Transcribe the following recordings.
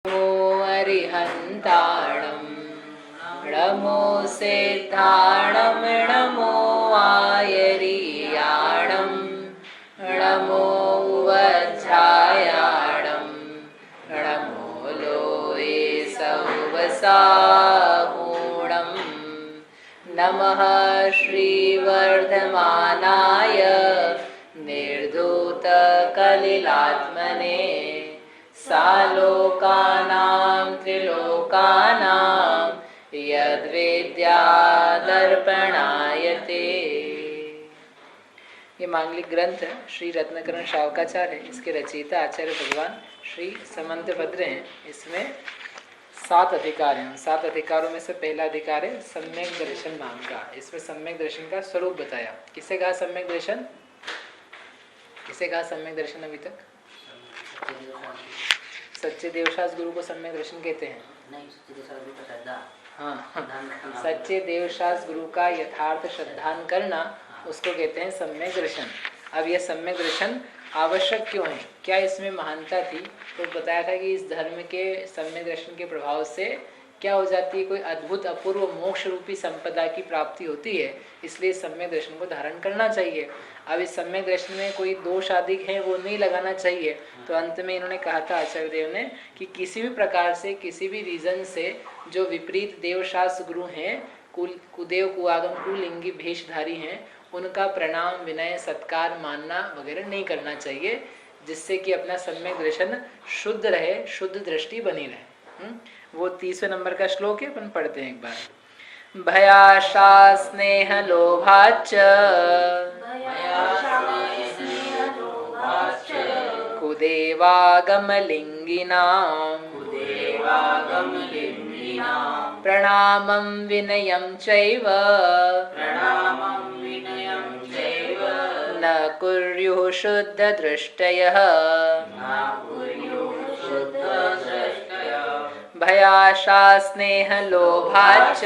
नमो अरिहन्ताणं नमो सिद्धाणं नमो आयरीयाणं नमो वज्रायाणं नमो लोये सौवसामूढं नमः श्रीवर्धमानाय निर्धूतकलिलात्मने सालोकानां त्रिलोकानां यद्विद्यादर्पणायते। ये मांगलिक ग्रंथ श्री रत्नकरण शावकाचार्य है। इसके रचयिता आचार्य भगवान श्री समंतभद्र हैं। इसमें 7 अधिकार हैं। 7 अधिकारों में से पहला अधिकार है सम्यक दर्शन नाम का। इसमें सम्यक दर्शन का स्वरूप बताया। किसे कहा सम्यक दर्शन? किसे कहा सम्यक दर्शन अभी तक? सच्चे देवशास्त्र गुरु को सम्यक दर्शन कहते हैं। हाँ, सच्चे देवशास्त्र गुरु का यथार्थ श्रद्धान करना उसको कहते हैं सम्यक दर्शन। अब यह सम्यक दर्शन आवश्यक क्यों है? क्या इसमें महानता थी? तो बताया था कि इस धर्म के सम्यक दर्शन के प्रभाव से क्या हो जाती है, कोई अद्भुत अपूर्व मोक्ष रूपी संपदा की प्राप्ति होती है। इसलिए सम्यक दर्शन को धारण करना चाहिए। अब इस सम्यक दर्शन में कोई दोष आदि है वो नहीं लगाना चाहिए। तो अंत में इन्होंने कहा था आचार्य देव ने कि किसी भी प्रकार से किसी भी रीजन से जो विपरीत देवशास्त्र गुरु हैं, कुदेव कुआगम कुलिंगी भेषधारी हैं, उनका प्रणाम विनय सत्कार मानना वगैरह नहीं करना चाहिए, जिससे कि अपना सम्यक दर्शन शुद्ध रहे, शुद्ध दृष्टि बनी रहे। वो 30वें नंबर का श्लोक है, अपन पढ़ते हैं एक बार। भयाशा स्नेह लोभाच्च कुदेवागमलिंगिनां प्रणामं विनयं चैव न कुर्युः शुद्धदृष्टयः भयाशा स्नेह लोभाच्च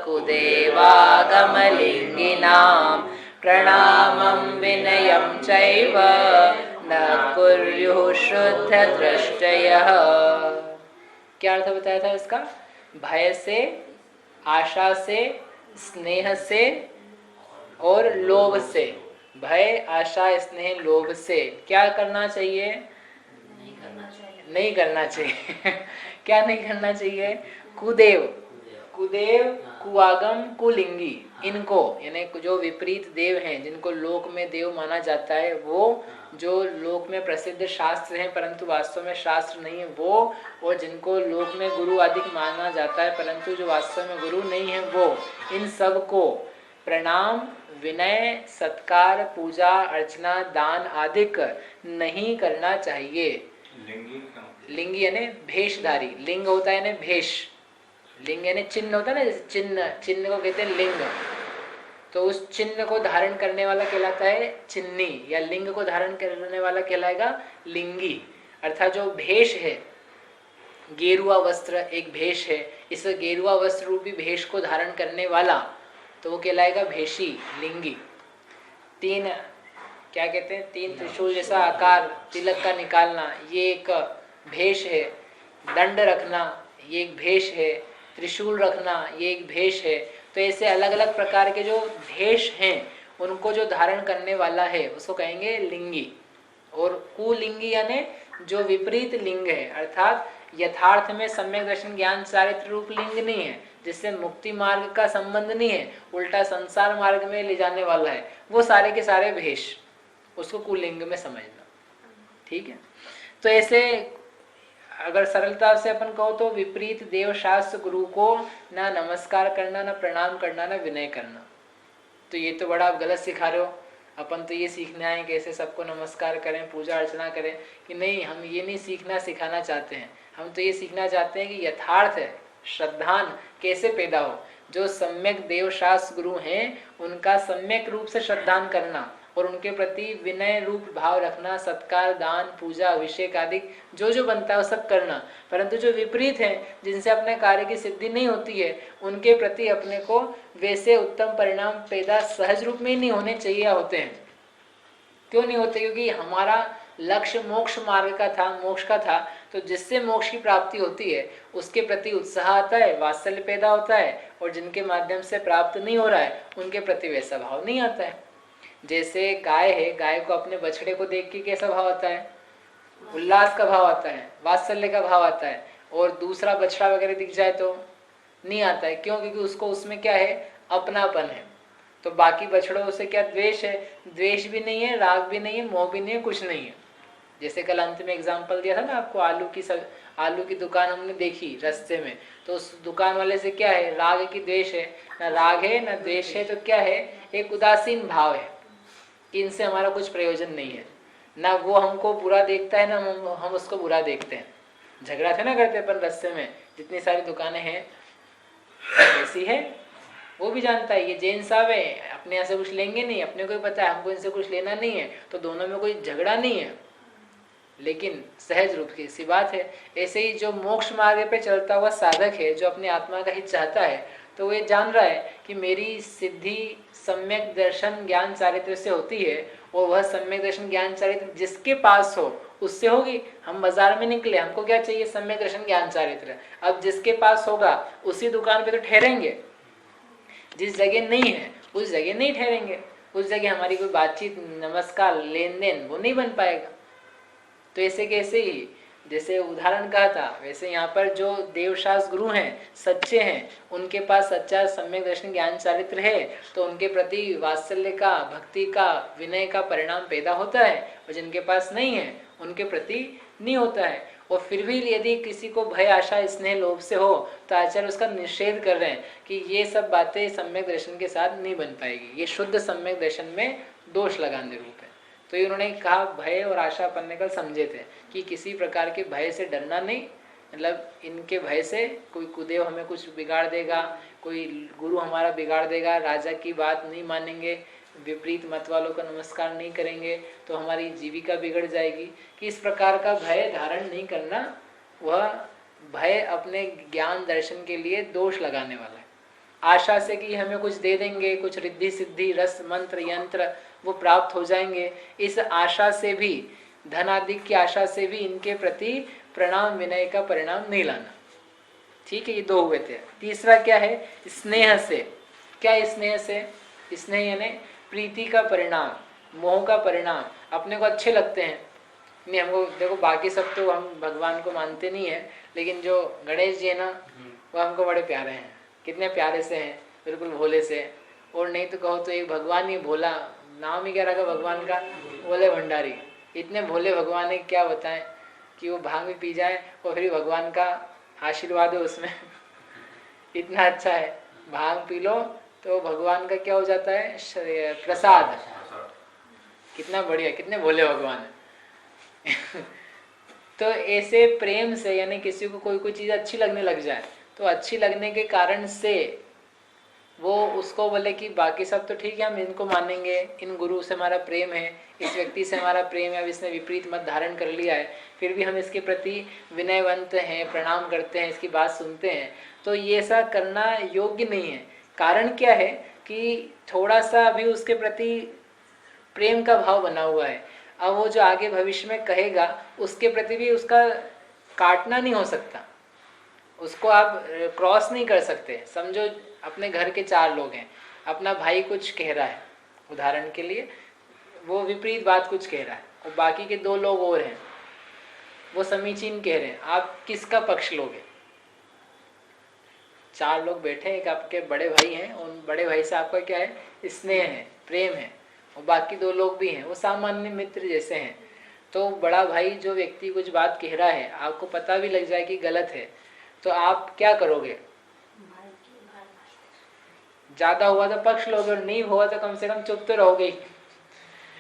कुदेवागमलिंगिनां प्रणामं विनयं चैव न कुर्युः शुद्धदृष्टयः। क्या अर्थ बताया था इसका? भय से, आशा से, स्नेह से और लोभ से। भय, आशा, स्नेह, लोभ से क्या करना चाहिए? नहीं करना चाहिए। क्या नहीं करना चाहिए? कुदेव, कुआगम, कुलिंगी, इनको यानी जो विपरीत देव हैं, जिनको लोक में देव माना जाता है, वो जो लोक में प्रसिद्ध शास्त्र हैं परंतु वास्तव में शास्त्र नहीं है वो, और जिनको लोक में गुरु आदि माना जाता है परंतु जो वास्तव में गुरु नहीं है वो, इन सब को प्रणाम विनय सत्कार पूजा अर्चना दान आदि नहीं करना चाहिए। लिंगी यानी भेषधारी, लिंग होता है यानी भेष, लिंग यानी चिन्ह होता है ना, चिन्ह, चिन्ह को कहते हैं लिंग। तो उस चिन्ह को धारण करने वाला कहलाता है चिन्नी, या लिंग को धारण करने वाला कहलाएगा लिंगी। अर्थात जो भेष है, गेरुआ वस्त्र एक भेष है, इस गेरुआ वस्त्र रूपी भेष को धारण करने वाला तो वो कहलाएगा भेषी, लिंगी। 3 क्या कहते हैं, 3 त्रिशूल जैसा आकार तिलक का निकालना ये एक भेष है, दंड रखना ये एक भेष है, त्रिशूल रखना ये एक भेष है। तो ऐसे अलग अलग प्रकार के जो भेष हैं उनको जो धारण करने वाला है उसको कहेंगे लिंगी। और कुलिंगी यानी जो विपरीत लिंग है, अर्थात यथार्थ में सम्यक दर्शन ज्ञान चारित्र रूप लिंग नहीं है, जिससे मुक्ति मार्ग का संबंध नहीं है, उल्टा संसार मार्ग में ले जाने वाला है, वो सारे के सारे भेष, उसको कुलिंग में समझना। ठीक है। तो ऐसे अगर सरलता से अपन कहो तो विपरीत देव शास्त्र गुरु को ना नमस्कार करना, ना प्रणाम करना, ना विनय करना, तो ये तो बड़ा आप गलत सिखा रहे हो। अपन तो ये सीखना है कैसे सबको नमस्कार करें, पूजा अर्चना करें, कि नहीं, हम ये नहीं सीखना सिखाना चाहते हैं। हम तो ये सीखना चाहते हैं कि यथार्थ है श्रद्धान कैसे पैदा हो। जो सम्यक देव शास्त्र गुरु हैं उनका सम्यक रूप से श्रद्धान करना और उनके प्रति विनय रूप भाव रखना, सत्कार दान पूजा अभिषेक आदि जो जो बनता है वो सब करना। परंतु जो विपरीत हैं, जिनसे अपने कार्य की सिद्धि नहीं होती है, उनके प्रति अपने को वैसे उत्तम परिणाम पैदा सहज रूप में ही नहीं होने चाहिए होते हैं। क्यों नहीं होते? क्योंकि हमारा लक्ष्य मोक्ष मार्ग का था, मोक्ष का था, तो जिससे मोक्ष की प्राप्ति होती है उसके प्रति उत्साह आता है, वात्सल्य पैदा होता है, और जिनके माध्यम से प्राप्त नहीं हो रहा है उनके प्रति वैसा भाव नहीं आता है। जैसे गाय है, गाय को अपने बछड़े को देख के कैसा भाव आता है? उल्लास का भाव आता है, वात्सल्य का भाव आता है। और दूसरा बछड़ा वगैरह दिख जाए तो नहीं आता है। क्यों? क्योंकि उसको उसमें क्या है? अपनापन है। तो बाकी बछड़ों से क्या द्वेष है? द्वेष भी नहीं है, राग भी नहीं है, मोह भी नहीं है, कुछ नहीं है। जैसे कल अंत में एग्जांपल दिया था ना आपको, आलू की दुकान हमने देखी रास्ते में, तो उस दुकान वाले से क्या है? राग की द्वेष है? ना राग है ना द्वेष है, तो क्या है? एक उदासीन भाव है कि इनसे हमारा कुछ प्रयोजन नहीं है। ना वो हमको बुरा देखता है ना हम उसको बुरा देखते हैं। झगड़ा थे ना करते अपन रास्ते में, जितनी सारी दुकानें हैं ऐसी है। वो भी जानता है ये जैन साहब है, अपने यहाँ से कुछ लेंगे नहीं, अपने को ही पता है हमको इनसे कुछ लेना नहीं है, तो दोनों में कोई झगड़ा नहीं है, लेकिन सहज रूप की सी बात है। ऐसे ही जो मोक्ष मार्ग पे चलता हुआ साधक है, जो अपनी आत्मा का हित चाहता है, तो वो ये जान रहा है कि मेरी सिद्धि सम्यक दर्शन ज्ञान चारित्र से होती है, और वह सम्यक दर्शन ज्ञान चारित्र जिसके पास हो उससे होगी। हम बाजार में निकले, हमको क्या चाहिए? सम्यक दर्शन ज्ञान चारित्र। अब जिसके पास होगा उसी दुकान पे तो ठहरेंगे, जिस जगह नहीं है उस जगह नहीं ठहरेंगे। उस जगह हमारी कोई बातचीत, नमस्कार, लेन देन वो नहीं बन पाएगा। तो ऐसे कैसे ही जैसे उदाहरण कहा था, वैसे यहाँ पर जो देवशास्त्र गुरु हैं, सच्चे हैं, उनके पास सच्चा सम्यक दर्शन ज्ञान चारित्र है, तो उनके प्रति वात्सल्य का, भक्ति का, विनय का परिणाम पैदा होता है। और जिनके पास नहीं है उनके प्रति नहीं होता है। और फिर भी यदि किसी को भय, आशा, स्नेह, लोभ से हो, तो आचार्य उसका निषेध कर रहे हैं कि ये सब बातें सम्यक दर्शन के साथ नहीं बन पाएगी, ये शुद्ध सम्यक दर्शन में दोष लगाने रूप है। तो ये उन्होंने कहा भय और आशा अपन ने कल समझे थे कि किसी प्रकार के भय से डरना नहीं, मतलब इनके भय से कोई कुदेव हमें कुछ बिगाड़ देगा, कोई गुरु हमारा बिगाड़ देगा, राजा की बात नहीं मानेंगे, विपरीत मत वालों का नमस्कार नहीं करेंगे तो हमारी जीविका बिगड़ जाएगी, कि इस प्रकार का भय धारण नहीं करना। वह भय अपने ज्ञान दर्शन के लिए दोष लगाने वाला है। आशा से कि हमें कुछ दे देंगे, कुछ रिद्धि सिद्धि, रस, मंत्र, यंत्र वो प्राप्त हो जाएंगे, इस आशा से भी, धन आदि की आशा से भी इनके प्रति प्रणाम विनय का परिणाम नहीं लाना। ठीक है, ये दो हुए थे। तीसरा क्या है? स्नेह से। क्या स्नेह से? स्नेह यानी प्रीति का परिणाम, मोह का परिणाम। अपने को अच्छे लगते हैं, नहीं हमको, देखो बाकी सब तो हम भगवान को मानते नहीं है, लेकिन जो गणेश जी है ना, वो हमको बड़े प्यारे हैं। कितने प्यारे से हैं, बिल्कुल भोले से। और नहीं तो कहो तो एक भगवान ही भोला, नाम ही क्या रखा भगवान का? भोले भंडारी। इतने भोले भगवान है, क्या बताएं कि वो भांग भी पी जाए और फिर भगवान का आशीर्वाद है उसमें। इतना अच्छा है, भांग पी लो तो भगवान का क्या हो जाता है? प्रसाद। कितना बढ़िया, कितने भोले भगवान है। तो ऐसे प्रेम से, यानी किसी को कोई चीज़ अच्छी लगने लग जाए, तो अच्छी लगने के कारण से वो उसको बोले कि बाकी सब तो ठीक है, हम इनको मानेंगे, इन गुरु से हमारा प्रेम है, इस व्यक्ति से हमारा प्रेम है, अब इसने विपरीत मत धारण कर लिया है, फिर भी हम इसके प्रति विनयवंत हैं, प्रणाम करते हैं, इसकी बात सुनते हैं, तो ये ऐसा करना योग्य नहीं है। कारण क्या है कि थोड़ा सा अभी उसके प्रति प्रेम का भाव बना हुआ है। अब वो जो आगे भविष्य में कहेगा उसके प्रति भी उसका काटना नहीं हो सकता, उसको आप क्रॉस नहीं कर सकते। समझो अपने घर के 4 लोग हैं, अपना भाई कुछ कह रहा है, उदाहरण के लिए वो विपरीत बात कुछ कह रहा है, और बाकी के 2 लोग और हैं वो समीचीन कह रहे हैं, आप किसका पक्ष लोगे? 4 लोग बैठे, एक आपके बड़े भाई हैं, उन बड़े भाई से आपका क्या है? स्नेह है, प्रेम है, और बाकी 2 लोग भी हैं वो सामान्य मित्र जैसे हैं। तो बड़ा भाई जो व्यक्ति कुछ बात कह रहा है, आपको पता भी लग जाए कि गलत है, तो आप क्या करोगे? ज्यादा हुआ तो पक्ष लोगे, और नहीं हुआ तो कम से कम चुप तो रहोगे।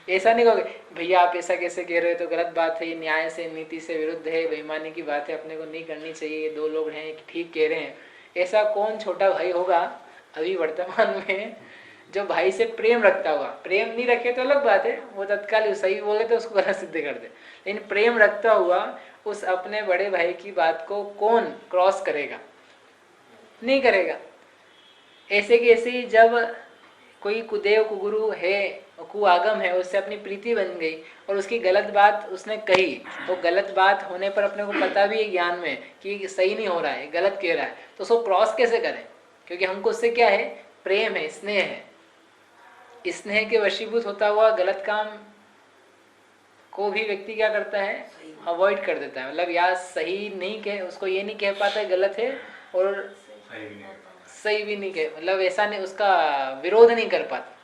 ऐसा नहीं कहोगे भैया आप ऐसा कैसे कह रहे हो, तो गलत बात है, ये न्याय से, नीति से विरुद्ध है, बेईमानी की बात है, अपने को नहीं करनी चाहिए, ये 2 लोग हैं ठीक कह रहे हैं। ऐसा कौन छोटा भाई होगा अभी वर्तमान में जो भाई से प्रेम रखता हुआ? प्रेम नहीं रखे तो अलग बात है, वो तत्काल सही बोले तो उसको गलत सिद्ध कर दे, लेकिन प्रेम रखता हुआ उस अपने बड़े भाई की बात को कौन क्रॉस करेगा? नहीं करेगा। ऐसे कैसे जब कोई कुदेव कुगुरु है और कुआगम है, उससे अपनी प्रीति बन गई और उसकी गलत बात उसने कही, वो गलत बात होने पर अपने को पता भी है ज्ञान में कि सही नहीं हो रहा है, गलत कह रहा है, तो उसको क्रॉस कैसे करें? क्योंकि हमको उससे क्या है, प्रेम है, स्नेह है। स्नेह के वशीभूत होता हुआ गलत काम को भी व्यक्ति क्या करता है, अवॉइड कर देता है। मतलब या सही नहीं कह, उसको ये नहीं कह पाता है गलत है और सही भी नहीं कह, मतलब ऐसा नहीं, उसका विरोध नहीं कर पाता।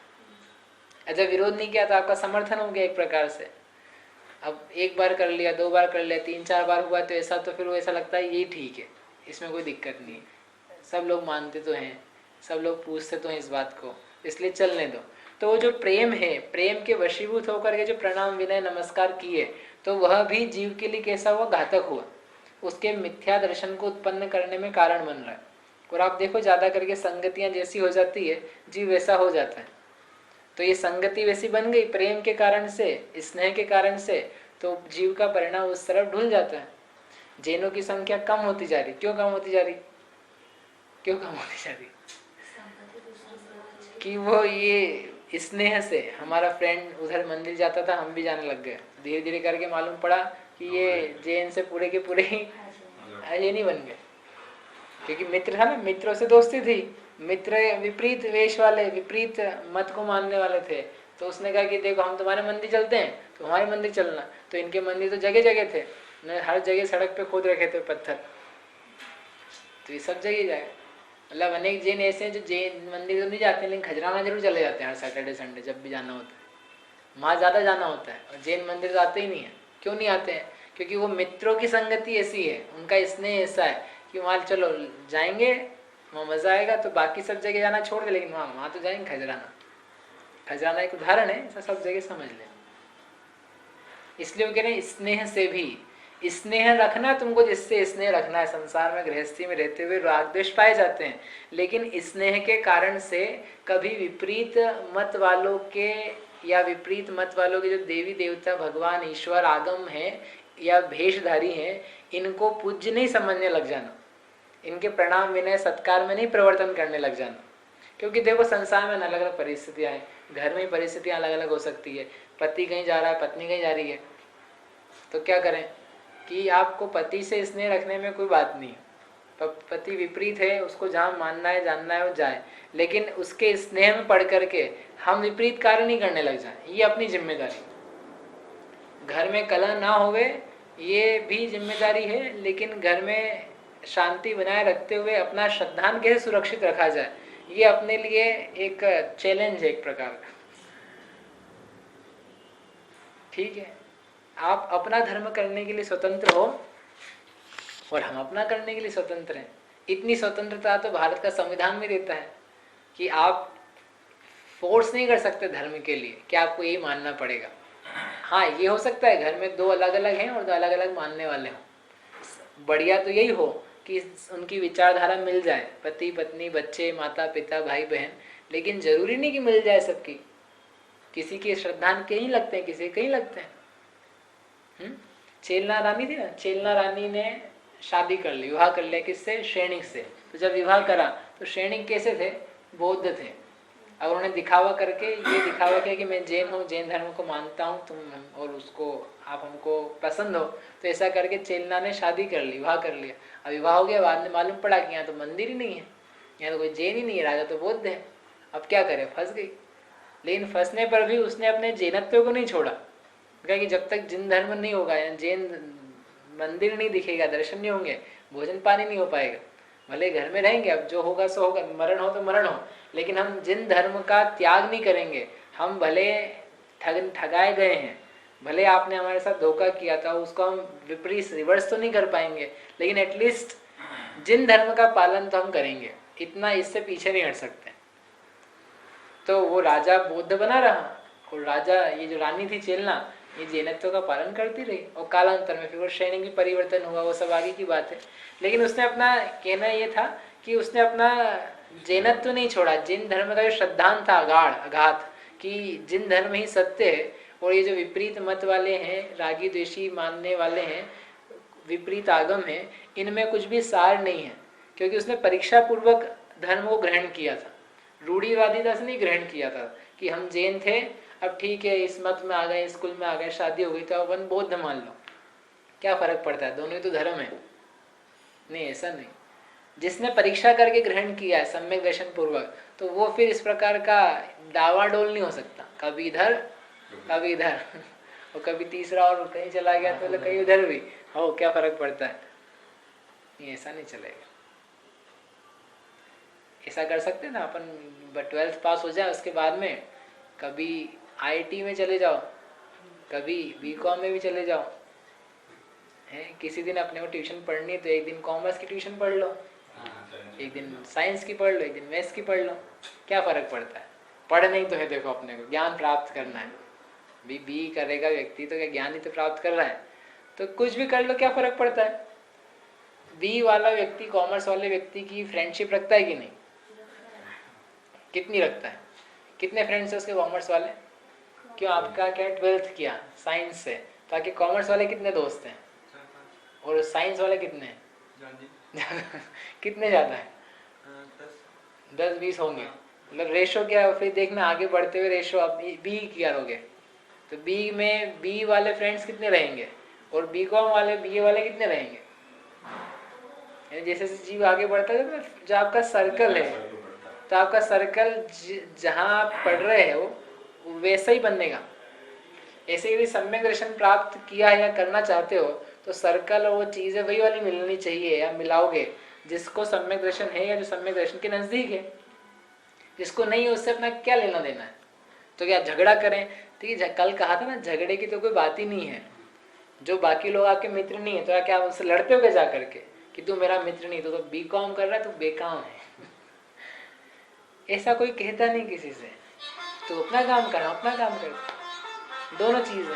अच्छा, विरोध नहीं किया तो आपका समर्थन हो गया एक प्रकार से। अब एक बार कर लिया, 2 बार कर लिया, 3-4 बार हुआ तो ऐसा, तो फिर वो ऐसा लगता है ये ठीक है, इसमें कोई दिक्कत नहीं है, सब लोग मानते तो हैं, सब लोग पूछते तो हैं इस बात को, इसलिए चलने दो। तो वो जो प्रेम है, प्रेम के वशीभूत होकर के जो प्रणाम विनय नमस्कार किए, तो वह भी जीव के लिए कैसा हुआ, घातक हुआ, उसके मिथ्या दर्शन को उत्पन्न करने में कारण बन रहा है। और आप देखो ज्यादा करके संगतियां जैसी हो जाती है, जीव वैसा हो जाता है। तो ये संगति वैसी बन गई प्रेम के कारण से, स्नेह के कारण से, तो जीव का परिणाम उस तरफ ढुल जाता है। जैनों की संख्या कम होती जा रही, क्यों कम होती जा रही, क्यों कम होती जा रही? कि वो ये स्नेह से, हमारा फ्रेंड उधर मंदिर जाता था, हम भी जाने लग गए, धीरे धीरे करके मालूम पड़ा कि ये जैन से पूरे के पूरे ही ये नहीं बन गए। क्योंकि मित्र था ना, मित्रों से दोस्ती थी, मित्र विपरीत वेश वाले, विपरीत मत को मानने वाले थे, तो उसने कहा कि देखो हम तुम्हारे मंदिर चलते हैं तो हमारे मंदिर चलना। तो इनके मंदिर तो जगह जगह थे, उन्होंने हर जगह सड़क पे खोद रखे थे पत्थर, तो ये सब जगह जाए। मतलब अनेक जैन ऐसे हैं जो जैन मंदिर तो नहीं जाते, लेकिन खजराना जरूर चले जाते हैं हर सैटरडे संडे, जब भी जाना होता है वहाँ ज़्यादा जाना होता है, और जैन मंदिर तो आते ही नहीं है। क्यों नहीं आते हैं? क्योंकि वो मित्रों की संगति ऐसी है, उनका स्नेह ऐसा है कि वहाँ चलो जाएंगे, वहाँ मज़ा आएगा, तो बाकी सब जगह जाना छोड़ दे, लेकिन वहाँ तो जाएंगे। खजराना, खजराना एक उदाहरण है, ऐसा सब जगह समझ लें। इसलिए वो कह रहे हैं स्नेह से भी, स्नेह रखना तुमको, जिससे स्नेह रखना है। संसार में गृहस्थी में रहते हुए राग द्वेष पाए जाते हैं, लेकिन स्नेह के कारण से कभी विपरीत मत वालों के, या विपरीत मत वालों के जो देवी देवता भगवान ईश्वर आगम है या भेषधारी हैं, इनको पूज्य नहीं समझने लग जाना, इनके प्रणाम विनय सत्कार में नहीं प्रवर्तन करने लग जाना। क्योंकि देखो संसार में अलग अलग परिस्थितियां हैं, घर में परिस्थितियां अलग अलग हो सकती है, पति कहीं जा रहा है, पत्नी कहीं जा रही है, तो क्या करें कि आपको पति से स्नेह रखने में कोई बात नहीं है, पति विपरीत है, उसको जहाँ मानना है जानना है वो जाए, लेकिन उसके स्नेह में पढ़ करके हम विपरीत कार्य नहीं करने लग जाए, ये अपनी जिम्मेदारी। घर में कलह ना होवे ये भी जिम्मेदारी है, लेकिन घर में शांति बनाए रखते हुए अपना श्रद्धान कैसे सुरक्षित रखा जाए, ये अपने लिए एक चैलेंज है एक प्रकार का। ठीक है, आप अपना धर्म करने के लिए स्वतंत्र हो और हम अपना करने के लिए स्वतंत्र हैं। इतनी स्वतंत्रता तो भारत का संविधान में देता है कि आप फोर्स नहीं कर सकते धर्म के लिए कि आपको ये मानना पड़ेगा। हाँ, ये हो सकता है घर में 2 अलग अलग हैं और 2 अलग अलग मानने वाले हों, बढ़िया तो यही हो कि उनकी विचारधारा मिल जाए, पति पत्नी बच्चे माता पिता भाई बहन, लेकिन जरूरी नहीं कि मिल जाए सबकी। किसी की श्रद्धान कहीं लगते हैं, किसी कहीं लगते हैं। चेलना रानी थी ना, चेलना रानी ने शादी कर ली, विवाह कर लिया, किससे? सैनिक से। तो जब विवाह करा तो सैनिक कैसे थे? बौद्ध थे। अब उन्होंने दिखावा करके ये दिखावा किया कि मैं जैन हूँ, जैन धर्म को मानता हूँ, तुम और उसको आप हमको पसंद हो, तो ऐसा करके चेलना ने शादी कर ली, विवाह कर लिया। अब विवाह हो गया, बाद में मालूम पड़ा कि यहाँ तो मंदिर ही नहीं है, यहाँ तो कोई जैन ही नहीं है, राजा तो बौद्ध है। अब क्या करे, फंस गई। लेकिन फंसने पर भी उसने अपने जैनत्व को नहीं छोड़ा, कहा कि जब तक जैन धर्म नहीं होगा, जैन मंदिर नहीं दिखेगा, दर्शन नहीं होंगे, भोजन पानी नहीं हो पाएगा, भले घर में रहेंगे, अब जो होगा सो होगा, मरण हो तो मरण हो, लेकिन हम जिन धर्म का त्याग नहीं करेंगे। हम भले ठगाए गए हैं, भले आपने हमारे साथ धोखा किया था, उसको हम विपरीत रिवर्स तो नहीं कर पाएंगे, लेकिन एटलीस्ट जिन धर्म का पालन तो हम करेंगे, इतना इससे पीछे नहीं हट सकते। तो वो राजा बौद्ध बना रहा, और राजा ये जो रानी थी चेलना, ये जैनत्व का पालन करती रही, और कालांतर में फिर वो सैनिक भी परिवर्तन हुआ, वो सब आगे की बात है। लेकिन उसने अपना कहना ये था कि उसने अपना जैनत्व नहीं छोड़ा, जिन धर्म का जो श्रद्धान था गाढ़ अगाध, कि जिन धर्म ही सत्य है, और ये जो विपरीत मत वाले हैं, रागी द्वेषी मानने वाले हैं, विपरीत आगम है, इनमें कुछ भी सार नहीं है। क्योंकि उसने परीक्षा पूर्वक धर्म को ग्रहण किया था, रूढ़िवादिता से नहीं ग्रहण किया था कि हम जैन थे अब ठीक है, इस मत में आ गए, स्कूल में आ गए, शादी हो गई तो अपन बौद्ध मान लो, क्या फर्क पड़ता है, दोनों ही तो धर्म है। नहीं, ऐसा नहीं। जिसने परीक्षा करके ग्रहण किया है सम्यक दर्शन पूर्वक, तो वो फिर इस प्रकार का डावाडोल नहीं हो सकता, कभी इधर कभी इधर और कभी तीसरा और कहीं चला गया तो कहीं उधर भी हो, क्या फर्क पड़ता है। नहीं, ऐसा नहीं चलेगा। ऐसा कर सकते ना अपन, 12th पास हो जाए उसके बाद में कभी आईटी में चले जाओ, कभी बीकॉम में भी चले जाओ, है किसी दिन अपने को ट्यूशन पढ़नी तो एक दिन कॉमर्स की ट्यूशन पढ़ लो, एक दिन साइंस की पढ़ लो, एक दिन मैथ्स की पढ़ लो, क्या फर्क पड़ता है। पढ़ नहीं तो है, देखो अपने को ज्ञान प्राप्त करना है। बी करेगा व्यक्ति तो क्या ज्ञान ही तो प्राप्त कर रहा है, तो कुछ भी कर लो, क्या फर्क पड़ता है। बी वाला व्यक्ति कॉमर्स वाले व्यक्ति की फ्रेंडशिप रखता है कि नहीं, कितनी रखता है, कितने फ्रेंड्स है उसके कॉमर्स वाले। क्यों, आपका क्या 12th किया साइंस से, ताकि कॉमर्स वाले कितने दोस्त हैं और साइंस वाले कितने हैं कितने ज़्यादा है, 10-20 होंगे। मतलब रेशो क्या है, फिर देखना आगे बढ़ते हुए रेशो आप बी क्या करोगे, तो बी में बी वाले फ्रेंड्स कितने रहेंगे और बी कॉम वाले बी वाले कितने रहेंगे। जैसे जैसे जीव आगे बढ़ता है, जो आपका सर्कल है, तो आपका सर्कल जहाँ आप पढ़ रहे हो वैसा ही बनेगा। ऐसे यदि सम्यक दर्शन प्राप्त किया है या करना चाहते हो तो सर्कल और वो चीज़ें वही वाली मिलनी चाहिए, या मिलाओगे जिसको सम्यक दर्शन है या जो सम्यक दर्शन के नज़दीक है। जिसको नहीं है उससे अपना क्या लेना देना है। तो क्या झगड़ा करें, तो ये कल कहा था ना, झगड़े की तो कोई बात ही नहीं है। जो बाकी लोग आपके मित्र नहीं है तो क्या आप उससे लड़ते हो क्या जा करके कि तू मेरा मित्र नहीं, तो बीकॉम कर रहा है, तो बेकाम है ऐसा कोई कहता नहीं किसी से। तो अपना काम करना, अपना काम कर, दोनों चीजें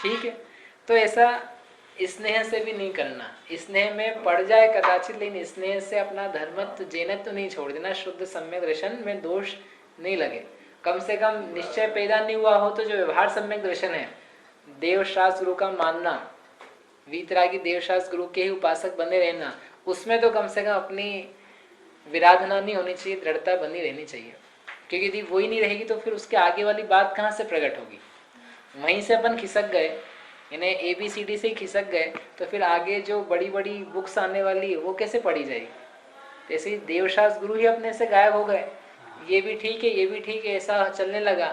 ठीक है। तो ऐसा स्नेह से भी नहीं करना, स्नेह में पड़ जाए कदाचित, लेकिन स्नेह से अपना धर्मत्व जैनत्व तो नहीं छोड़ देना। शुद्ध सम्यक दर्शन में दोष नहीं लगे, कम से कम निश्चय पैदा नहीं हुआ हो तो जो व्यवहार सम्यक दर्शन है, देवशास्त्र गुरु का मानना, वीतरागी देवशास्त्र गुरु के ही उपासक बने रहना, उसमें तो कम से कम अपनी विराधना नहीं होनी चाहिए, दृढ़ता बनी रहनी चाहिए। क्योंकि यदि वही नहीं रहेगी तो फिर उसके आगे वाली बात कहाँ से प्रकट होगी। वहीं से अपन खिसक गए, इन्हें ABCD से ही खिसक गए, तो फिर आगे जो बड़ी बड़ी बुक्स आने वाली है वो कैसे पढ़ी जाएगी। जैसे ही देवशास्त्र गुरु ही अपने से गायब हो गए, ये भी ठीक है ये भी ठीक है ऐसा चलने लगा,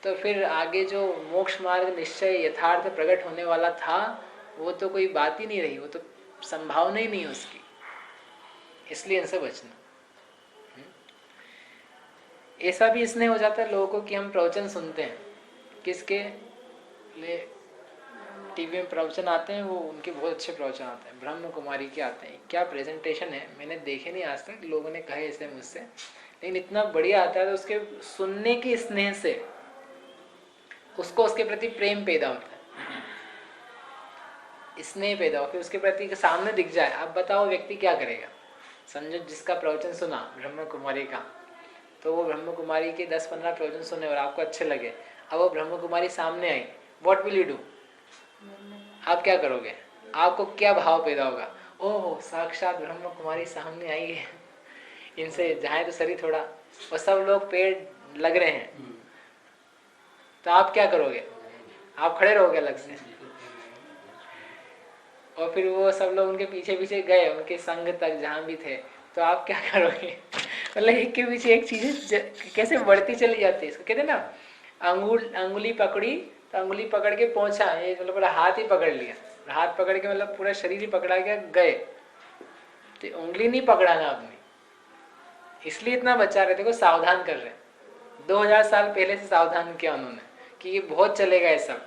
तो फिर आगे जो मोक्ष मार्ग निश्चय यथार्थ प्रकट होने वाला था वो तो कोई बात ही नहीं रही, वो तो संभावना ही नहीं है उसकी। इसलिए इनसे बचना। ऐसा भी इसने हो जाता है लोगों को कि हम प्रवचन सुनते हैं, किसके लिए, टीवी में प्रवचन आते हैं, वो उनके बहुत अच्छे प्रवचन आते हैं, ब्रह्म कुमारी के आते हैं, क्या प्रेजेंटेशन है, मैंने देखे नहीं आज तक, लोगों ने कहे ऐसे मुझसे, लेकिन इतना बढ़िया आता है। तो उसके सुनने की स्नेह से उसको उसके प्रति प्रेम पैदा होता है, स्नेह पैदा हो, फिर उसके प्रति सामने दिख जाए, अब बताओ व्यक्ति क्या करेगा। समझो जिसका प्रवचन सुना ब्रह्म कुमारी का, तो वो ब्रह्म कुमारी के 10-15 प्रवचन सुने और आपको अच्छे लगे, अब वो ब्रह्म कुमारी सामने आई, व्हाट विल यू डू, आप क्या करोगे, आपको क्या भाव पैदा होगा, ओह साक्षात ब्रह्म कुमारी सामने आई है, इनसे जाए तो सही थोड़ा, और सब लोग पेड़ लग रहे हैं, तो आप क्या करोगे, आप खड़े रहोगे अलग से। और फिर वो सब लोग उनके पीछे पीछे गए, उनके संग तक जहाँ भी थे, तो आप क्या करोगे। मतलब एक के पीछे एक चीजें कैसे बढ़ती चली जाती है। इसको कहते ना, अंगुली पकड़ी तो अंगुली पकड़ के पहुंचा, ये मतलब पूरा हाथ ही पकड़ लिया, हाथ पकड़ के मतलब पूरा शरीर ही पकड़ा गया, गए, तो उंगली नहीं पकड़ाना आपने, इसलिए इतना बचा रहे, देखो सावधान कर रहे, 2000 साल पहले से सावधान किया उन्होंने कि ये बहुत चलेगा, ये सब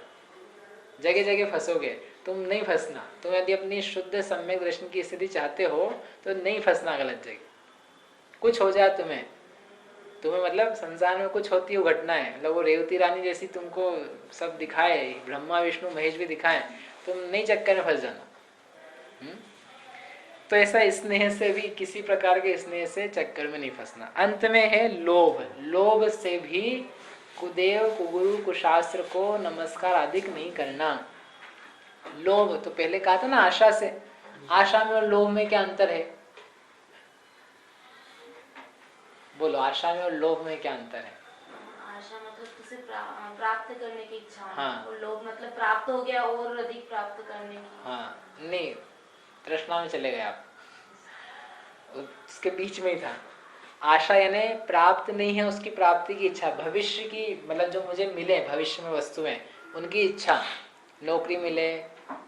जगह जगह फंसोगे, तुम नहीं फंसना। तुम यदि अपनी शुद्ध सम्यक दर्शन की स्थिति चाहते हो तो नहीं फंसना गलत जगह। कुछ हो जाए तुम्हें मतलब संसार में कुछ होती है घटना है, मतलब वो रेवती रानी जैसी तुमको सब दिखाए, ब्रह्मा विष्णु महेश भी दिखाए, तुम नहीं चक्कर में फंस जाना। तो ऐसा स्नेह से भी, किसी प्रकार के स्नेह से चक्कर में नहीं फंसना। अंत में है लोभ, लोभ से भी कुदेव कुगुरु कुशास्त्र को नमस्कार अधिक नहीं करना। लोभ तो पहले कहा था ना, आशा से, आशा में और लोभ में क्या अंतर है, बोलो, आशा में और लोभ में क्या अंतर है। आशा मतलब उसे प्राप्त करने की इच्छा होना। हाँ। और लोभ मतलब प्राप्त हो गया और अधिक प्राप्त करने की। हाँ नहीं, तृष्णा में चले गए आप, उसके बीच में ही था। आशा यानी प्राप्त नहीं है, उसकी प्राप्ति की इच्छा, भविष्य की, मतलब जो मुझे मिले भविष्य में वस्तुएं, उनकी इच्छा, नौकरी मिले,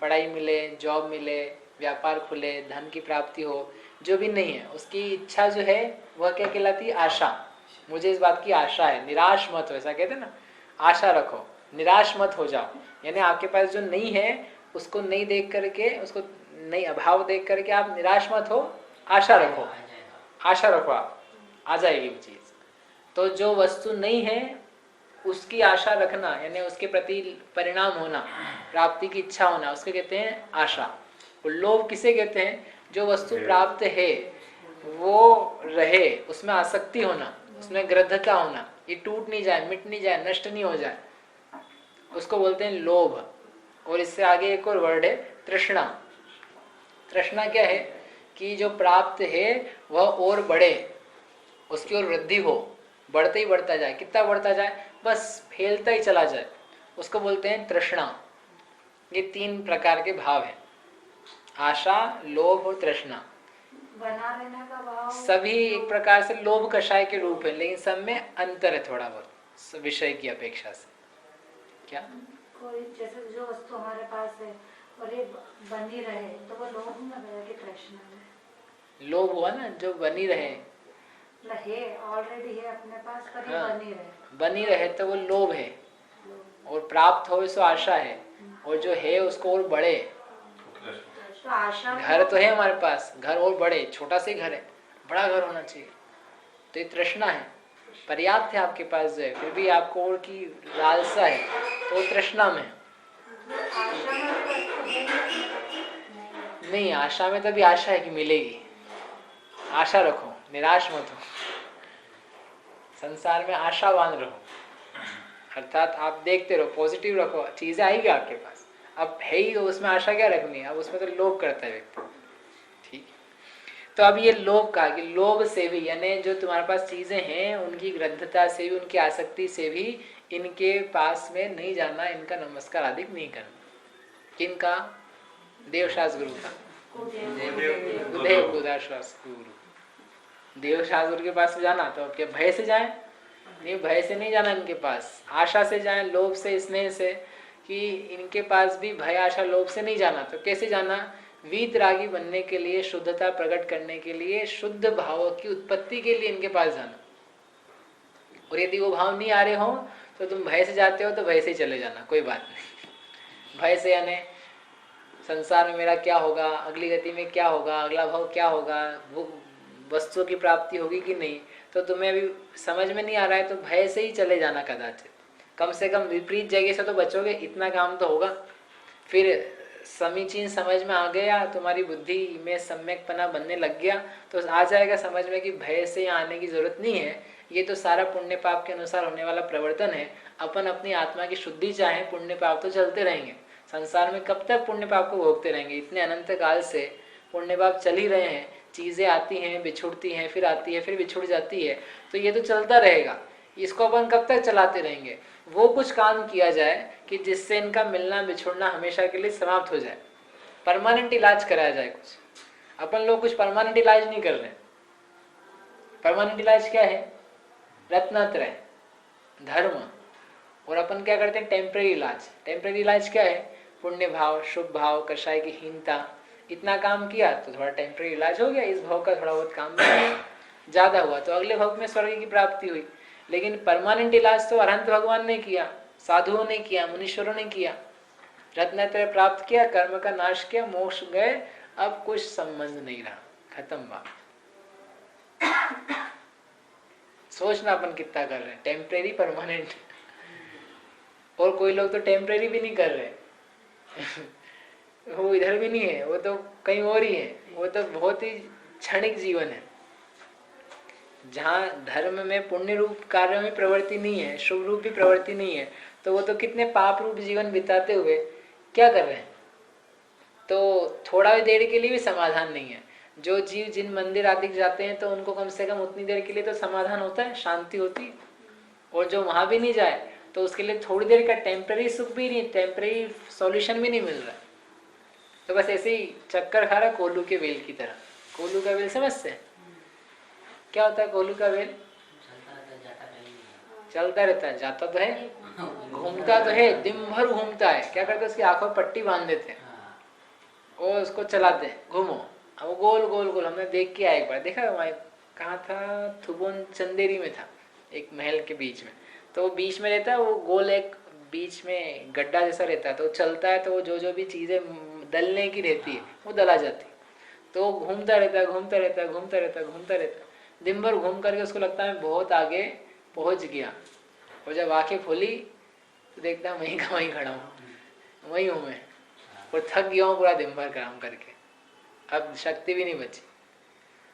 पढ़ाई मिले, जॉब मिले, व्यापार खुले, धन की प्राप्ति हो, जो भी नहीं है उसकी इच्छा जो है वह क्या कहलाती है? आशा। मुझे इस बात की आशा है, निराश मत हो, ऐसा कहते हैं ना, आशा रखो, निराश मत हो जाओ। यानी आपके पास जो नहीं है उसको नहीं देख करके, उसको नहीं अभाव देख करके आप निराश मत हो, आशा रखो, आशा रखो, आप आ जाएगी वो चीज। तो जो वस्तु नहीं है उसकी आशा रखना, यानी उसके प्रति परिणाम होना, प्राप्ति की इच्छा होना, उसके कहते हैं आशा। और लोभ किसे कहते हैं? जो वस्तु प्राप्त है वो रहे, उसमें आसक्ति होना, उसमें ग्रद्धता होना, ये टूट नहीं जाए, मिट नहीं जाए, नष्ट नहीं हो जाए, उसको बोलते हैं लोभ। और इससे आगे एक और वर्ड है तृष्णा। तृष्णा क्या है? कि जो प्राप्त है वह और बढ़े, उसकी ओर वृद्धि हो, बढ़ते ही बढ़ता जाए, कितना बढ़ता जाए, बस फैलता ही चला जाए, उसको बोलते हैं तृष्णा। ये तीन प्रकार के भाव हैं, आशा, लोभ और तृष्णा। बना रहने का भाव सभी एक प्रकार से लोभ कषाय के रूप है, लेकिन सब में अंतर है थोड़ा बहुत विषय की अपेक्षा से। क्या कोई जैसे जो वस्तु हमारे पास है और ये बनी रहे तो वो लोभ में गया कि तृष्णा में? लोभ हुआ ना, जो बनी रहे, है ऑलरेडी है अपने पास, पर ये हाँ, बनी रहे तो वो लोभ है। और प्राप्त हो सो आशा है, और जो है उसको और बढ़े। तो आशा घर तो है हमारे पास, घर और बढ़े, छोटा सा घर है, बड़ा घर होना चाहिए, तो ये तृष्णा है। पर्याप्त है आपके पास जो है, फिर भी आपको और की लालसा है, तो तृष्णा में। नहीं, आशा में तो भी आशा है कि मिलेगी, आशा रखो, निराश मत हो, संसार में आशावान रहो, अर्थात आप देखते रहो, पॉजिटिव रखो, चीजें आएगी आपके पास। अब है ही तो उसमें आशा क्या रखनी है? अब उसमें तो लोभ करता है व्यक्ति, ठीक। तो अब ये लोभ का कि लोभ से भी, यानी जो तुम्हारे पास चीजें हैं उनकी ग्रद्धता से भी, उनकी आसक्ति से भी इनके पास में नहीं जाना, इनका नमस्कार आदि नहीं करना। किनका? देवशास गुरु का, गुरुदेव गुरुदास गुरु। देवशास गुरु के पास जाना तो क्या भय से जाए? नहीं, भय से नहीं जाना इनके पास, आशा से जाए, लोभ से, स्नेह से, कि इनके पास भी भय आशा लोभ से नहीं जाना। तो कैसे जाना? वीतरागी बनने के लिए, शुद्धता प्रकट करने के लिए, शुद्ध भाव की उत्पत्ति के लिए इनके पास जाना। और यदि वो भाव नहीं आ रहे हो तो तुम भय से जाते हो तो भय से चले जाना, कोई बात नहीं। भय से यानी संसार में मेरा क्या होगा, अगली गति में क्या होगा, अगला भाव क्या होगा, वो वस्तुओं की प्राप्ति होगी कि नहीं, तो तुम्हें अभी समझ में नहीं आ रहा है, तो भय से ही चले जाना कदाचित। कम से कम विपरीत जगह से तो बचोगे, इतना काम तो होगा। फिर समीचीन समझ में आ गया, तुम्हारी बुद्धि में सम्यकपना बनने लग गया, तो आ जाएगा समझ में कि भय से यहाँ आने की जरूरत नहीं है, ये तो सारा पुण्य पाप के अनुसार होने वाला प्रवर्तन है। अपन अपनी आत्मा की शुद्धि चाहे, पुण्य पाप तो चलते रहेंगे। संसार में कब तक पुण्य पाप को भोगते रहेंगे? इतने अनंत काल से पुण्य पाप चल ही रहे हैं, चीजें आती हैं, बिछुड़ती हैं, फिर आती है, फिर बिछुड़ जाती है, तो ये तो चलता रहेगा। इसको अपन कब तक चलाते रहेंगे? वो कुछ काम किया जाए कि जिससे इनका मिलना बिछुड़ना हमेशा के लिए समाप्त हो जाए, परमानेंट इलाज कराया जाए कुछ। अपन लोग कुछ परमानेंट इलाज नहीं कर रहे। परमानेंट इलाज क्या है? रत्नत्रय, धर्म। और अपन क्या करते हैं? टेम्परेरी इलाज। टेम्परेरी इलाज क्या है? पुण्य भाव, शुभ भाव, कषाय की हीनता, इतना काम किया तो थोड़ा टेम्परेरी इलाज हो गया, इस भाव का थोड़ा बहुत काम ज्यादा हुआ तो अगले भाव में स्वर्ग की प्राप्ति हुई। लेकिन परमानेंट इलाज तो अरहंत भगवान ने किया, साधुओं ने किया, मुनीश्वरों ने किया। रत्नत्रय प्राप्त किया, कर्म का नाश किया, मोक्ष गए, अब कुछ संबंध नहीं रहा, खत्म बात। सोचना अपन कितना कर रहे हैं, टेम्परेरी, परमानेंट। और कोई लोग तो टेम्परेरी भी नहीं कर रहे वो इधर भी नहीं है, वो तो कहीं और ही है, वो तो बहुत ही क्षणिक जीवन है। जहाँ धर्म में, पुण्य रूप कार्यों में प्रवृत्ति नहीं है, शुभ रूप भी प्रवृत्ति नहीं है, तो वो तो कितने पाप रूप जीवन बिताते हुए क्या कर रहे हैं? तो थोड़ा देर के लिए भी समाधान नहीं है। जो जीव जिन मंदिर आदि जाते हैं तो उनको कम से कम उतनी देर के लिए तो समाधान होता है, शांति होती है। और जो वहां भी नहीं जाए तो उसके लिए थोड़ी देर का टेम्पररी सुख भी नहीं, टेम्पररी सॉल्यूशन भी नहीं मिल रहा। तो बस ऐसे ही चक्कर खा रहा कोल्हू के वेल की तरह। कोल्हू का वेल समझते हैं क्या होता है? कोल्हू का वेल चलता रहता है, जाता तो है, घूमता तो है, दिन भर घूमता है। क्या करते हैं? उसकी आंखों में पट्टी बांध देते हैं और उसको चलाते हैं, घूमो। अब वो गोल गोल गोल, हमने देख के आया एक बार, देखा वहाँ कहाँ था, थुबोन चंदेरी में था, एक महल के बीच में। तो वो बीच में रहता है, वो गोल एक बीच में गड्ढा जैसा रहता है, तो चलता है तो वो जो जो भी चीजें दलने की रहती है वो दला जाती है। तो वो घूमता रहता है, घूमता रहता है, घूमता रहता है, घूमता रहता है, दिन भर घूम करके उसको लगता है बहुत आगे पहुंच गया। और जब आंखें खोली तो देखता है वहीं का वहीं खड़ा हूँ, वहीं हूँ मैं, और थक गया हूँ पूरा दिन भर काम करके, अब शक्ति भी नहीं बची।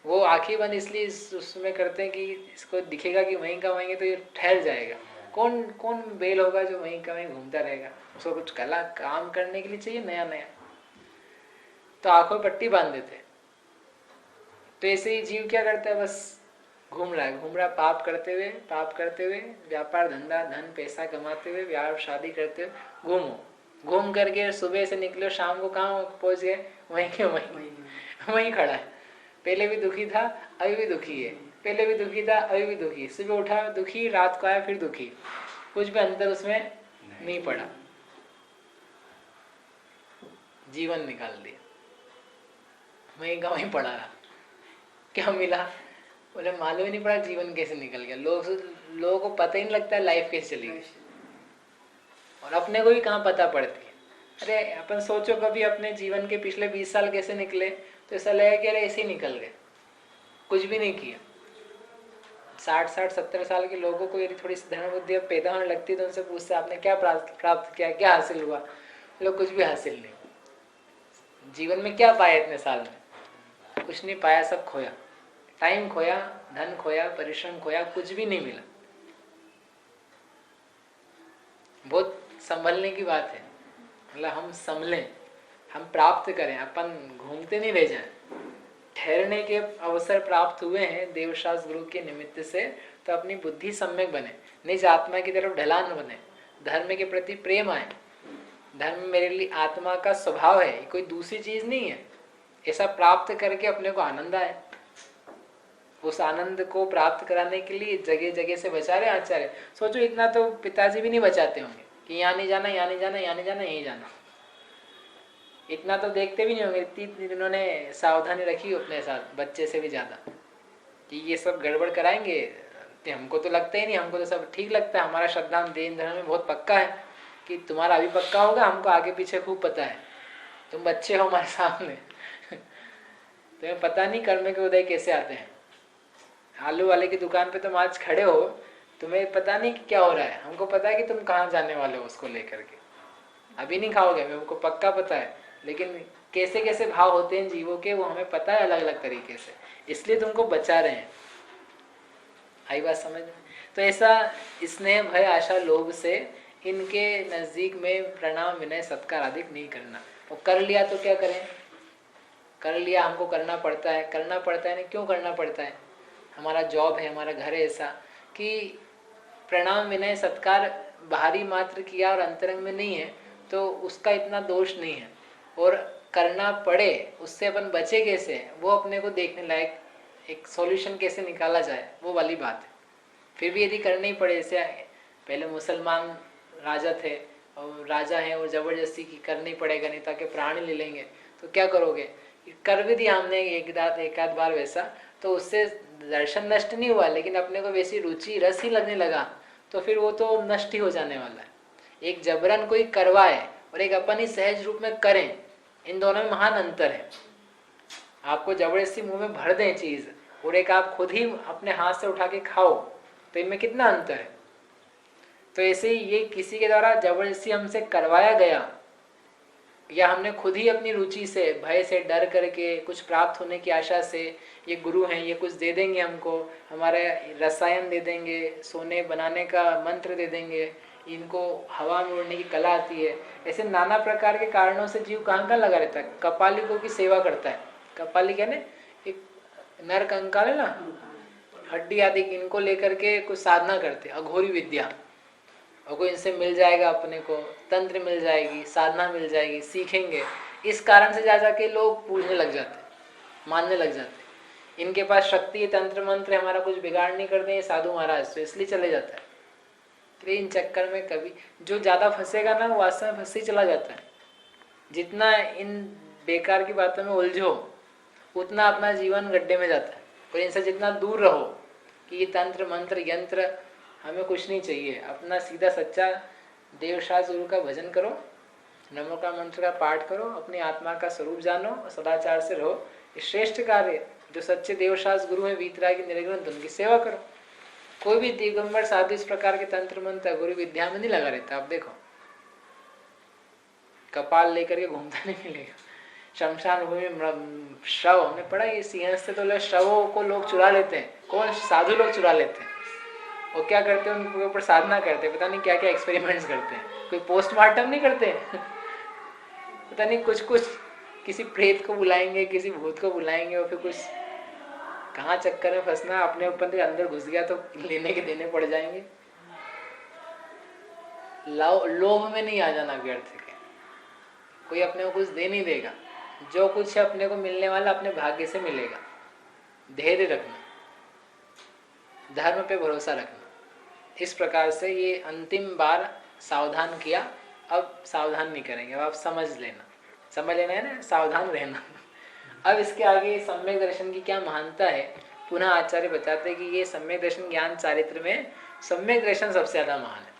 वो आंखें बंद इसलिए उसमें करते हैं कि इसको दिखेगा कि वहीं का वहीं है, तो ये ठहर जाएगा। कौन कौन बेल होगा जो वहीं का वहीं घूमता रहेगा? उसको कुछ कला काम करने के लिए चाहिए नया नया, तो आंखों में पट्टी बांध देते। तो ऐसे ही जीव क्या करता है? बस घूम रहा है, पाप करते हुए, व्यापार धंधा धन पैसा कमाते हुए, ब्याह शादी करते हुए, घूमो। घूम करके सुबह से निकले, शाम को कहाँ पहुंच गए? वहीं के वहीं खड़ा है। पहले भी दुखी था, अभी भी दुखी है, पहले भी दुखी था, अभी भी दुखी। सुबह उठा दुखी, रात को आया फिर दुखी, कुछ भी अंतर उसमें नहीं पड़ा, जीवन निकाल दिया, वहीं का वहीं पड़ा रहा। क्या मिला? बोले मालूम ही नहीं पड़ा जीवन कैसे निकल गया। लोगों को पता ही नहीं लगता लाइफ कैसे चली गई, और अपने को भी कहाँ पता पड़ती है। अरे अपन सोचो कभी अपने जीवन के पिछले 20 साल कैसे निकले, तो ऐसा लगेगा कि अरे ऐसे ही निकल गए, कुछ भी नहीं किया। 60-70 साल के लोगों को यदि थोड़ी धर्म बुद्धि पैदा होने लगती है तो उनसे पूछते आपने क्या प्राप्त किया, क्या हासिल हुआ? लोग कुछ भी हासिल नहीं। जीवन में क्या पाया इतने साल में? कुछ नहीं पाया, सब खोया, टाइम खोया, धन खोया, परिश्रम खोया, कुछ भी नहीं मिला। बहुत संभलने की बात है, मतलब हम संभलें, हम प्राप्त करें, अपन घूमते नहीं रह जाएं। ठहरने के अवसर प्राप्त हुए हैं देवशास्त्र गुरु के निमित्त से, तो अपनी बुद्धि सम्यक बने, निज आत्मा की तरफ ढलान बने, धर्म के प्रति प्रेम आए। धर्म मेरे लिए आत्मा का स्वभाव है, कोई दूसरी चीज नहीं है। ऐसा प्राप्त करके अपने को आनंद आए, उस आनंद को प्राप्त कराने के लिए जगह जगह से बचा रहे आचार्य। सोचो इतना तो पिताजी भी नहीं बचाते होंगे कि यहाँ नहीं जाना, यहाँ नहीं जाना, यहाँ नहीं जाना, यहीं जाना। इतना तो देखते भी नहीं होंगे, इतनी इन्होंने सावधानी रखी अपने साथ, बच्चे से भी ज्यादा, कि ये सब गड़बड़ कराएंगे। तो हमको तो लगता ही नहीं, हमको तो सब ठीक लगता है। हमारा श्रद्धा देन धर्म में बहुत पक्का है कि तुम्हारा अभी पक्का होगा, हमको आगे पीछे खूब पता है, तुम बच्चे हो हमारे सामने। तुम्हें पता नहीं कर्म के उदय कैसे आते हैं। आलू वाले की दुकान पे तुम आज खड़े हो, तुम्हें पता नहीं कि क्या हो रहा है, हमको पता है कि तुम कहाँ जाने वाले हो उसको लेकर के। अभी नहीं खाओगे, हमको पक्का पता है, लेकिन कैसे कैसे भाव होते हैं जीवों के वो हमें पता है अलग अलग तरीके से, इसलिए तुमको बचा रहे हैं। आई बात समझ में? तो ऐसा स्नेह भय आशा लोभ से इनके नजदीक में प्रणाम विनय सत्कार आदि नहीं करना। और कर लिया तो क्या करें? कर लिया, हमको करना पड़ता है, करना पड़ता है नहीं, क्यों करना पड़ता है? हमारा जॉब है, हमारा घर है ऐसा कि प्रणाम विनय सत्कार बाहरी मात्र किया और अंतरंग में नहीं है, तो उसका इतना दोष नहीं है। और करना पड़े उससे अपन बचे कैसे, वो अपने को देखने लायक एक सॉल्यूशन कैसे निकाला जाए, वो वाली बात है। फिर भी यदि करना ही पड़े, जैसे पहले मुसलमान राजा थे और राजा हैं और जबरदस्ती की करनी पड़ेगा, नहीं ताकि प्राण ले लेंगे, तो क्या करोगे? कर भी दिया हमने एक आध बार वैसा, तो उससे दर्शन नष्ट नहीं हुआ, लेकिन अपने को वैसी रुचि रस ही लगने लगा, तो फिर वो तो नष्ट ही हो जाने वाला है। एक जबरन कोई करवाए और एक अपन ही सहज रूप में करें, इन दोनों में महान अंतर है। आपको जबरदस्ती मुंह में भर दें चीज और एक आप खुद ही अपने हाथ से उठा के खाओ, तो इनमें कितना अंतर है। तो ऐसे ही ये किसी के द्वारा जबरदस्ती हमसे करवाया गया, या हमने खुद ही अपनी रुचि से, भय से, डर करके, कुछ प्राप्त होने की आशा से, ये गुरु हैं, ये कुछ दे देंगे हमको, हमारे रसायन दे देंगे, सोने बनाने का मंत्र दे देंगे, इनको हवा में उड़ने की कला आती है, ऐसे नाना प्रकार के कारणों से जीव कहाँ लगा रहता है, कपालिकों की सेवा करता है। कपालिक है ना, एक नर कंकाल है ना, हड्डी आदि इनको लेकर के कुछ साधना करते, अघोरी विद्या, और कोई इनसे मिल जाएगा, अपने को तंत्र मिल जाएगी, साधना मिल जाएगी, सीखेंगे। इस कारण से जा जाके लोग पूजने लग जाते, मानने लग जाते। इनके पास शक्ति, तंत्र मंत्र, हमारा कुछ बिगाड़ नहीं करते ये साधु महाराज, तो इसलिए चले जाता है। तो इन चक्कर में कभी जो ज्यादा फंसेगा ना, वो वास्तव में फंस ही चला जाता है। जितना इन बेकार की बातों में उलझो, उतना अपना जीवन गड्ढे में जाता है। और इनसे जितना दूर रहो कि ये तंत्र मंत्र यंत्र हमें कुछ नहीं चाहिए, अपना सीधा सच्चा देवशास्त्र गुरु का भजन करो, नमो का मंत्र का पाठ करो, अपनी आत्मा का स्वरूप जानो और सदाचार से रहो। ये श्रेष्ठ कार्य, जो सच्चे देवशास्त्र गुरु हैं वीतरागी निर्ग्रंथ, उनकी सेवा करो। कोई भी दिगंबर साधु इस प्रकार के तंत्र मंत्र गुरु विद्या में नहीं लगा रहता। आप देखो, कपाल लेकर के घूमता नहीं मिलेगा। शमशान भूमि में शव, हमने पढ़ा ये सिंहस्थ से तो शवों को लोग चुरा लेते हैं। कौन? साधु लोग चुरा लेते हैं। वो क्या करते हैं? उनके ऊपर साधना करते हैं, पता नहीं क्या क्या एक्सपेरिमेंट्स करते हैं। कोई पोस्टमार्टम नहीं करते पता नहीं कुछ कुछ, किसी प्रेत को बुलाएंगे, किसी भूत को बुलाएंगे, और फिर कुछ कहाँ चक्कर में फंसना, अपने ऊपर से अंदर घुस गया तो लेने के देने पड़ जाएंगे। लोभ में नहीं आ जाना व्यर्थ के, कोई अपने को कुछ दे नहीं देगा। जो कुछ है अपने को मिलने वाला अपने भाग्य से मिलेगा। धैर्य रखना, धर्म पे भरोसा रखना। इस प्रकार से ये अंतिम बार सावधान किया, अब सावधान नहीं करेंगे। अब आप समझ लेना है ना, सावधान रहना। अब इसके आगे सम्यक दर्शन की क्या महानता है, पुनः आचार्य बताते हैं कि ये सम्यक दर्शन ज्ञान चारित्र में सम्यक दर्शन सबसे ज्यादा महान है।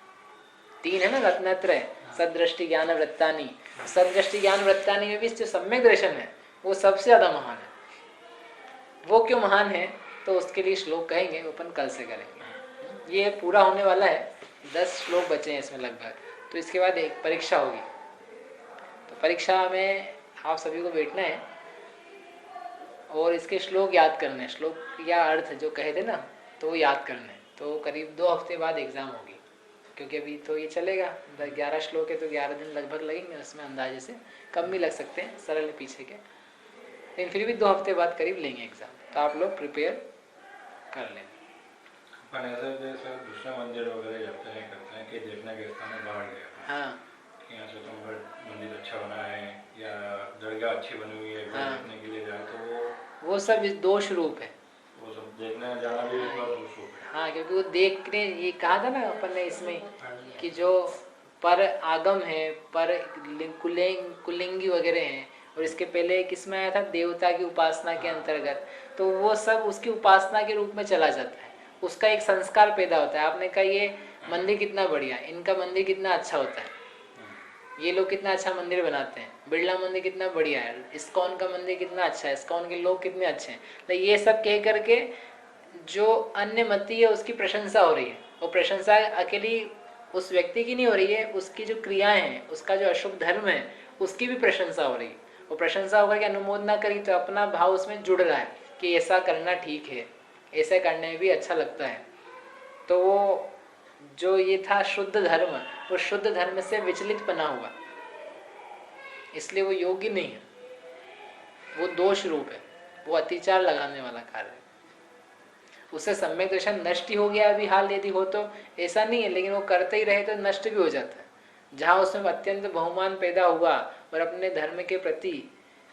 3 है ना, रत्नत्रय, सदृष्टि ज्ञान वृत्तानि। सदृष्टि ज्ञान वृत्तानि में भी जो सम्यक दर्शन है वो सबसे ज्यादा महान है। वो क्यों महान है तो उसके लिए श्लोक कहेंगे, अपन कल से करेंगे। ये पूरा होने वाला है, 10 श्लोक बचे हैं इसमें लगभग। तो इसके बाद एक परीक्षा होगी, तो परीक्षा में आप सभी को बैठना है और इसके श्लोक याद करने, श्लोक या अर्थ जो कहे थे ना, तो वो याद करने। तो करीब 2 हफ्ते बाद एग्जाम होगी, क्योंकि अभी तो ये चलेगा 11 श्लोक है, तो 11 दिन लगभग लगेंगे उसमें, अंदाजे से कम भी लग सकते हैं, सरल पीछे के। लेकिन फिर भी 2 हफ्ते बाद करीब लेंगे एग्जाम, तो आप लोग प्रिपेयर कर लें। जैसे दूसरे मंदिर वगैरह जाते हैं, करते हैं कि देखने के स्थान में बाहर गए, हाँ, यहाँ से तो मंदिर अच्छा बना है या दरगाह अच्छी बनी हुई है, हाँ, देखने के लिए जाए, तो वो सब दोष रूप है। वो सब देखने जाना भी दोष रूप है। हाँ, क्योंकि वो देखने, ये कहा था ना अपन ने इसमें कि जो पर आगम है, पर कुलिंगी वगैरह हैं, और इसके पहले किसमें आया था, देवता की उपासना के अंतर्गत, तो वो सब उसकी उपासना के रूप में चला जाता है। उसका एक संस्कार पैदा होता है। आपने कहा ये मंदिर कितना बढ़िया, इनका मंदिर कितना अच्छा होता है, ये लोग कितना अच्छा मंदिर बनाते हैं, बिरला मंदिर कितना बढ़िया है, इस्कॉन का मंदिर कितना अच्छा है, इस्कॉन के लोग कितने अच्छे हैं। तो ये सब कह करके जो अन्य मती है उसकी प्रशंसा हो रही है। वो प्रशंसा अकेली उस व्यक्ति की नहीं हो रही है, उसकी जो क्रियाएं हैं, उसका जो अशुभ धर्म है, उसकी भी प्रशंसा हो रही है। वो प्रशंसा होकर के अनुमोदना करी तो अपना भाव उसमें जुड़ रहा है कि ऐसा करना ठीक है, ऐसा करने में भी अच्छा लगता है। तो वो जो ये था शुद्ध धर्म, वो शुद्ध धर्म से विचलित बना हुआ, इसलिए वो योग्य नहीं है, वो दोष रूप है, वो अतिचार लगाने वाला कार्य है। उससे सम्यक दर्शन नष्ट ही हो गया अभी हाल यदि हो तो ऐसा नहीं है, लेकिन वो करते ही रहे तो नष्ट भी हो जाता है। जहाँ उसमें अत्यंत बहुमान पैदा हुआ और अपने धर्म के प्रति,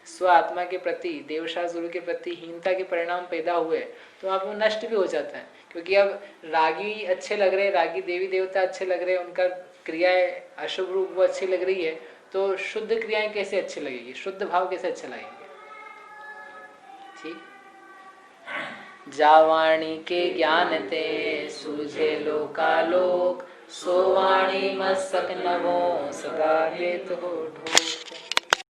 स्व आत्मा के प्रति, देवशास्त्र गुरु के प्रति हीनता के परिणाम पैदा हुए, तो वहाँ पर वो नष्ट भी हो जाता है। क्योंकि अब रागी अच्छे लग रहे, रागी देवी देवता अच्छे लग रहे, उनका क्रियाएं अशुभ रूप वो अच्छी लग रही है, तो शुद्ध क्रियाएं कैसे अच्छी लगेगी, शुद्ध भाव कैसे अच्छा लगेंगे। ठीक, जावाणी के ज्ञान ते सूझे लोकालोक, सोवाणी मस्तक नवो सदा हेतु हो ढोक।